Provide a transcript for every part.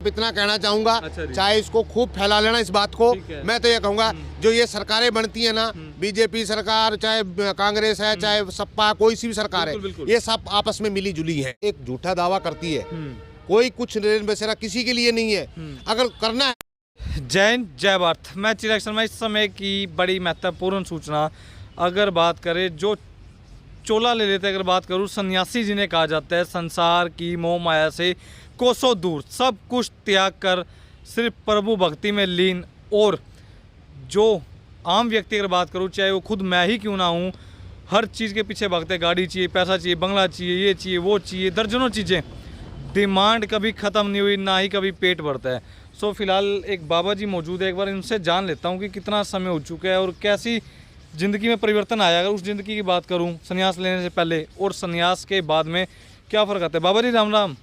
सिर्फ इतना कहना चाहूँगा, अच्छा जी। चाहे इसको खूब फैला लेना इस बात को। ठीक है। मैं तो ये कहूँगा जो ये सरकारें बनती है ना, बीजेपी सरकार चाहे कांग्रेस है चाहे सपा कोई सी भी सरकार बिल्कुल, है, बिल्कुल। ये सब आपस में मिली जुली है। एक झूठा दावा करती है, कोई कुछ रेन बसेरा किसी के लिए नहीं है। अगर करना है। जय हिंद जय भारत। मैं चिराग शर्मा। इस समय की बड़ी महत्वपूर्ण सूचना अगर बात करें, जो चोला ले लेते अगर बात करूँ, सन्यासी जिन्हें कहा जाता है, संसार की मोह माया से कोसों दूर, सब कुछ त्याग कर सिर्फ प्रभु भक्ति में लीन, और जो आम व्यक्ति अगर बात करूँ, चाहे वो खुद मैं ही क्यों ना हूँ, हर चीज़ के पीछे भागते हैं। गाड़ी चाहिए, पैसा चाहिए, बंगला चाहिए, ये चाहिए, वो चाहिए, दर्जनों चीज़ें। डिमांड कभी ख़त्म नहीं हुई, ना ही कभी पेट भरता है। सो फिलहाल एक बाबा जी मौजूद है, एक बार इनसे जान लेता हूँ कि कितना समय हो चुका है और कैसी ज़िंदगी में परिवर्तन आया। अगर उस ज़िंदगी की बात करूँ संन्यास लेने से पहले और संन्यास के बाद में, क्या फ़र्क आता है। बाबा जी राम राम।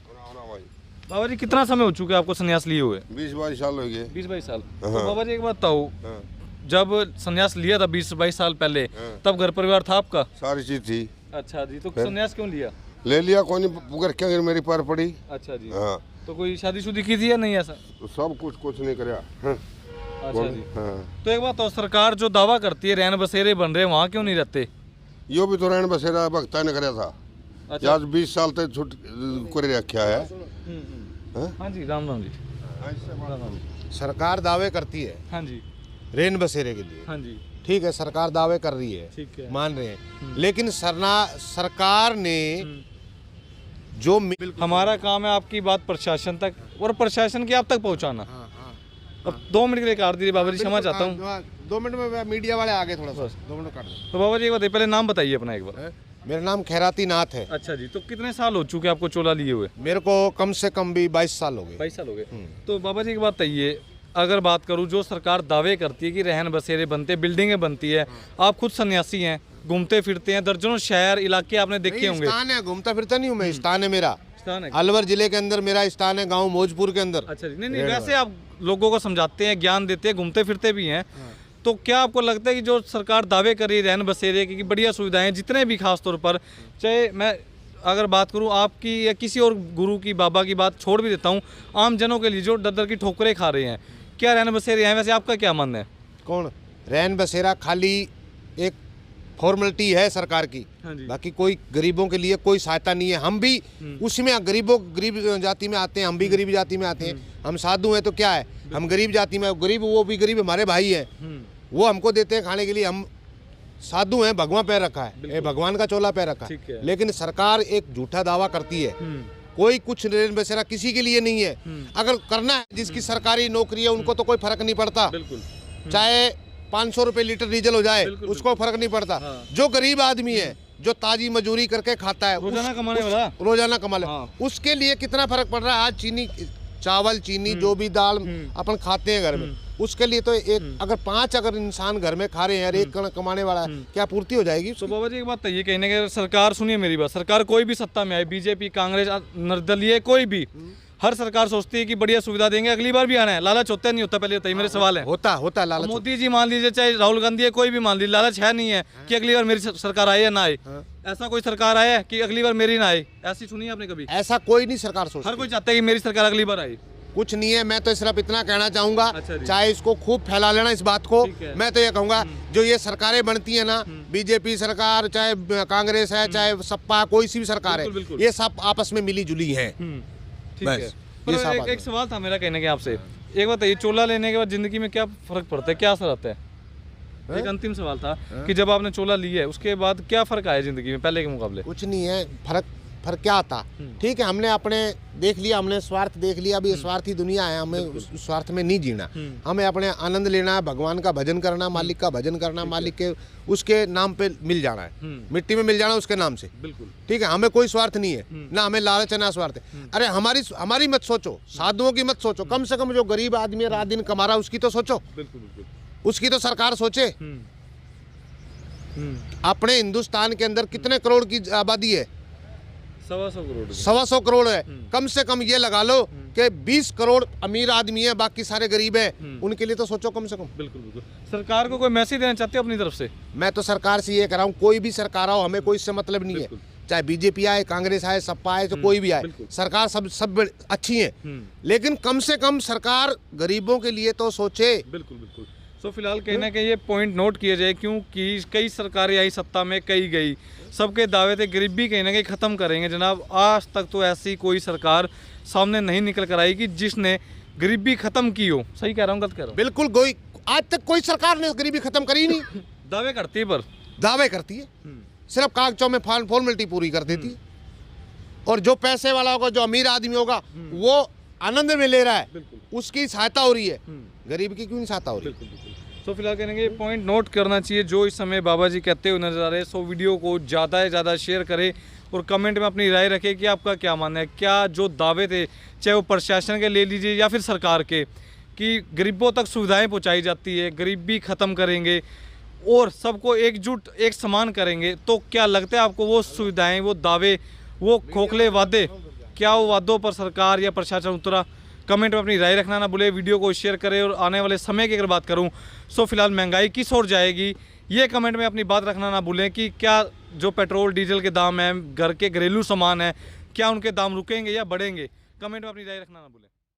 बाबा जी कितना समय हो चुका है आपको संन्यास लिए हुए। 20-22 साल हो गए। 20-22 साल। हाँ। तो बाबा जी एक बात बताओ, हाँ। जब संन्यास लिया था 20-22 साल पहले, तब घर परिवार था आपका। सारी चीज थी। अच्छा जी। तो संन्यास क्यों लिया। ले लिया, कोई नहीं पुगर क्या मेरी पर पड़ी। अच्छा जी। हाँ। तो कोई शादीशुदी की थी या नहीं ऐसा। तो सब कुछ नहीं कराया। हाँ। अच्छा जी। हाँ। तो एक बात, तो सरकार जो दावा करती है रैन बसेरे बन रहे, वहाँ क्यों नहीं रहते। यो भी तो रहन बसेरा भक्ता ने कराया था। अच्छा। आज 20 साल तक छुट कर रखा है। हाँ जी राम राम जी। राम राम जी। सरकार दावे करती है हाँ जी। रेन बसेरे के लिए, हाँ जी। ठीक है, सरकार दावे कर रही है, ठीक है। मान रहे हैं, लेकिन सरकार ने जो हमारा काम है आपकी बात प्रशासन तक, और प्रशासन की आप तक पहुंचाना। हाँ, हाँ। अब 2 मिनट के लिए काट दीजिए बाबा जी, क्षमा चाहता हूँ। 2 मिनट में मीडिया वाले आगे, थोड़ा सा 2 मिनट काट दो। तो बाबा जी एक बात, पहले नाम बताइए अपना एक बार। मेरा नाम खैराती नाथ है। अच्छा जी। तो कितने साल हो चुके आपको चोला लिए हुए। मेरे को कम से कम भी 22 साल हो गए। 22 साल हो गए। तो बाबा जी एक बात बताइए, अगर बात करूं, जो सरकार दावे करती है कि रहन बसेरे बनते, बिल्डिंगें बनती है, आप खुद सन्यासी हैं, घूमते फिरते हैं, दर्जनों शहर इलाके आपने देखे होंगे। स्थान है, घूमता फिरता नहीं हूँ मैं, स्थान है मेरा। स्थान है। अलवर जिले के अंदर मेरा स्थान है, गांव मौजपुर के अंदर। अच्छा जी। नहीं, वैसे आप लोगों को समझाते हैं, ज्ञान देते हैं, घूमते फिरते भी हैं। तो क्या आपको लगता है कि जो सरकार दावे कर रही है रहन बसेरे की बढ़िया सुविधाएं, जितने भी खास तौर पर, चाहे मैं अगर बात करूं आपकी या किसी और गुरु की, बाबा की बात छोड़ भी देता हूं, आम जनों के लिए जो दर की ठोकरें खा रहे हैं, क्या रहन बसेरे हैं, वैसे आपका क्या मानना है। कौन रैन बसेरा खाली एक फॉर्मेलिटी है सरकार की, हाँ जी। बाकी कोई गरीबों के लिए कोई सहायता नहीं है। हम भी उसमें गरीब जाति में आते हैं, हम भी गरीब जाति में आते हैं। हम साधु हैं तो क्या है, हम गरीब जाति में, गरीब वो भी गरीब हमारे भाई हैं, वो हमको देते हैं खाने के लिए। हम साधु हैं, भगवान पैर रखा है, ये भगवान का चोला पैर रखा है। लेकिन सरकार एक झूठा दावा करती है, कोई कुछ रेन बसेरा किसी के लिए नहीं है। अगर करना है, जिसकी सरकारी नौकरी है उनको तो कोई फर्क नहीं पड़ता, चाहे 500 रुपए लीटर डीजल हो जाए, उसको फर्क नहीं पड़ता। जो गरीब आदमी है, जो ताजी मजदूरी करके खाता है, रोजाना कमाने वाला, रोजाना कमा, उसके लिए कितना फर्क पड़ रहा है। आज चीनी, चावल, चीनी, जो भी दाल अपन खाते हैं घर में, उसके लिए तो एक अगर 5 अगर इंसान घर में खा रहे हैं और 1 कमाने वाला है, क्या पूर्ति हो जाएगी। तो बाबा जी एक बात ये कहने के, सरकार सुनिए मेरी बात, सरकार कोई भी सत्ता में आए, बीजेपी, कांग्रेस, निर्दलीय, कोई भी, हर सरकार सोचती है कि बढ़िया सुविधा देंगे, अगली बार भी आना है। लालच होता नहीं होता, पहले बताइए, मेरे सवाल है। होता लालच। मोदी जी मान लीजिए, चाहे राहुल गांधी है, कोई भी मान लीजिए, लालच है नहीं है कि अगली बार मेरी सरकार आए या ना आए। ऐसा कोई सरकार आया कि अगली बार मेरी ना आए, ऐसी सुनी आपने कभी। ऐसा कोई नहीं सरकार सोचती। हर कोई चाहता है कि मेरी सरकार अगली बार आए। कुछ नहीं है, मैं तो सिर्फ इतना कहना चाहूंगा, अच्छा जी। चाहे इसको खूब फैला लेना इस बात को। मैं तो ये कहूंगा जो ये सरकारें बनती है ना, बीजेपी सरकार चाहे कांग्रेस है चाहे सपा कोई सी भी सरकार है, ये सब आपस में मिली जुली है। ठीक है। पर एक सवाल था मेरा कहने के आपसे, एक बात ये चोला लेने के बाद जिंदगी में क्या फर्क पड़ता है, क्या असर आता है। एक अंतिम सवाल था कि जब आपने चोला लिया है उसके बाद क्या फर्क आया जिंदगी में पहले के मुकाबले। कुछ नहीं है, फर्क क्या आता। ठीक है, हमने अपने देख लिया, हमने स्वार्थ देख लिया। अभी स्वार्थी दुनिया है, हमें उस स्वार्थ में नहीं जीना, हमें अपने आनंद लेना है, भगवान का भजन करना, मालिक का भजन करना, मालिक के उसके नाम पे मिल जाना है, मिट्टी में मिल जाना उसके नाम से। बिल्कुल ठीक है, हमें कोई स्वार्थ नहीं है, ना हमें लालच है ना स्वार्थ है। अरे हमारी मत सोचो, साधुओं की मत सोचो, कम से कम जो गरीब आदमी रात दिन कमा रहा है उसकी तो सोचो। बिल्कुल उसकी तो सरकार सोचे। अपने हिंदुस्तान के अंदर कितने करोड़ की आबादी है। 125 करोड़ है। कम से कम ये लगा लो कि 20 करोड़ अमीर आदमी है, बाकी सारे गरीब हैं, उनके लिए तो सोचो कम से कम। बिल्कुल। सरकार को कोई मैसेज देना चाहते हो अपनी तरफ से। मैं तो सरकार से ये कह रहा हूँ, कोई भी सरकार आओ, हमें कोई इससे मतलब नहीं है। चाहे बीजेपी आए, कांग्रेस आए, सपा आए, तो कोई भी आए, सरकार सब अच्छी है, लेकिन कम से कम सरकार गरीबों के लिए तो सोचे। बिल्कुल बिल्कुल। तो फिलहाल कहीं ना कहीं ये पॉइंट नोट किया जाए, क्योंकि कई सरकारें आई सत्ता में, कई गई, सबके दावे थे गरीबी कहीं ना कहीं ख़त्म करेंगे। जनाब आज तक तो ऐसी कोई सरकार सामने नहीं निकल कर आई कि जिसने गरीबी ख़त्म की हो। सही कह रहा हूँ, गलत कह रहा हूँ? बिल्कुल, कोई आज तक कोई सरकार ने गरीबी खत्म करी नहीं। दावे करती है, पर दावे करती है, सिर्फ कागजों में फॉर्मेलिटी पूरी कर देती है। और जो पैसे वाला होगा, जो अमीर आदमी होगा, वो आनंद में ले रहा है, उसकी सहायता हो रही है, गरीब की क्यों नहीं सहायता हो रही? तो फिलहाल कहने के पॉइंट नोट करना चाहिए जो इस समय बाबा जी कहते हुए नजर आ रहे हैं। सो वीडियो को ज़्यादा से ज़्यादा शेयर करें और कमेंट में अपनी राय रखें कि आपका क्या मानना है। क्या जो दावे थे, चाहे वो प्रशासन के ले लीजिए या फिर सरकार के, कि गरीबों तक सुविधाएं पहुंचाई जाती है, गरीबी ख़त्म करेंगे और सबको एकजुट एक समान करेंगे, तो क्या लगता है आपको वो सुविधाएं, वो दावे, वो खोखले वादे, क्या वो वादों पर सरकार या प्रशासन उतरा? कमेंट में अपनी राय रखना ना भूले, वीडियो को शेयर करें। और आने वाले समय की अगर बात करूं, सो फिलहाल महंगाई किस ओर जाएगी, ये कमेंट में अपनी बात रखना ना भूलें कि क्या जो पेट्रोल डीजल के दाम हैं, घर के घरेलू सामान हैं, क्या उनके दाम रुकेंगे या बढ़ेंगे? कमेंट में अपनी राय रखना ना भूलें।